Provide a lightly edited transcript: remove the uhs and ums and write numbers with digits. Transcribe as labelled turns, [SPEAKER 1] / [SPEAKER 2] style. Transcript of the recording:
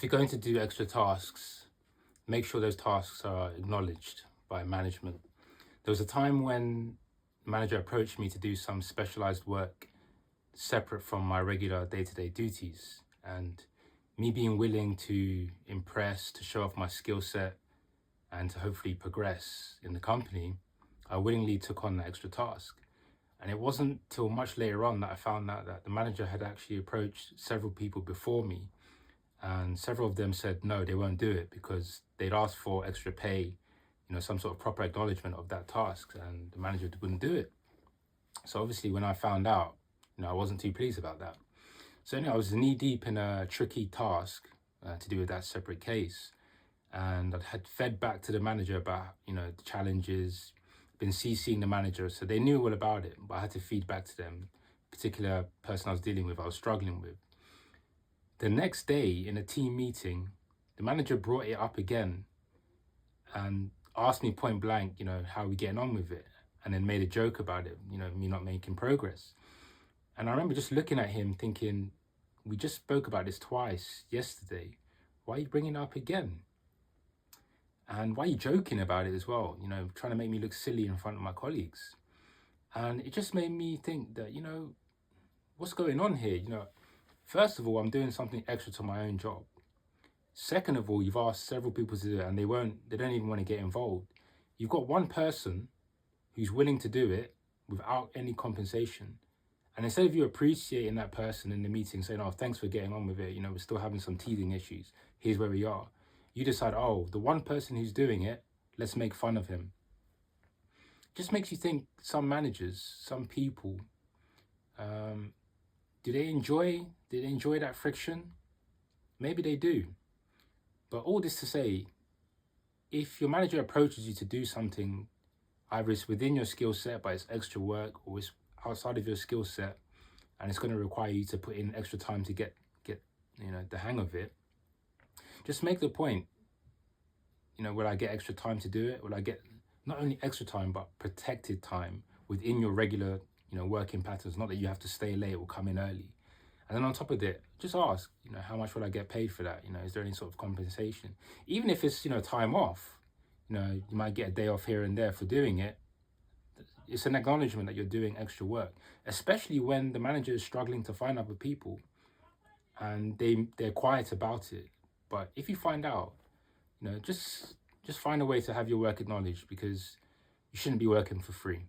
[SPEAKER 1] you're going to do extra tasks, make sure those tasks are acknowledged by management. There was a time when the manager approached me to do some specialized work separate from my regular day-to-day duties. And me being willing to impress, to show off my skill set, and to hopefully progress in the company, I willingly took on that extra task. And it wasn't till much later on that I found out that the manager had actually approached several people before me, and several of them said no, they won't do it because they'd asked for extra pay, some sort of proper acknowledgement of that task, and the manager wouldn't do it. So obviously when I found out, I wasn't too pleased about that. So anyway, I was knee deep in a tricky task to do with that separate case. And I had fed back to the manager about, the challenges, been CCing the manager, so they knew all about it, but I had to feed back to them, particular person I was dealing with, I was struggling with. The next day in a team meeting, the manager brought it up again and asked me point blank, how are we getting on with it? And then made a joke about it, me not making progress. And I remember just looking at him thinking, we just spoke about this twice yesterday. Why are you bringing it up again? And why are you joking about it as well? Trying to make me look silly in front of my colleagues. And it just made me think that, what's going on here? First of all, I'm doing something extra to my own job. Second of all, you've asked several people to do it and they don't even want to get involved. You've got one person who's willing to do it without any compensation. And instead of you appreciating that person in the meeting, saying, oh, thanks for getting on with it, we're still having some teething issues, here's where we are. You decide, oh, the one person who's doing it, let's make fun of him. Just makes you think some managers, some people, do they enjoy that friction? Maybe they do. But all this to say, if your manager approaches you to do something, either it's within your skill set, but it's extra work, or it's outside of your skill set, and it's going to require you to put in extra time to get the hang of it, just make the point, will I get extra time to do it? Will I get not only extra time, but protected time within your regular, working patterns? Not that you have to stay late or come in early. And then on top of it, just ask, how much will I get paid for that? Is there any sort of compensation? Even if it's, time off, you might get a day off here and there for doing it. It's an acknowledgement that you're doing extra work, especially when the manager is struggling to find other people and they're quiet about it. But if you find out, just find a way to have your work acknowledged, because you shouldn't be working for free.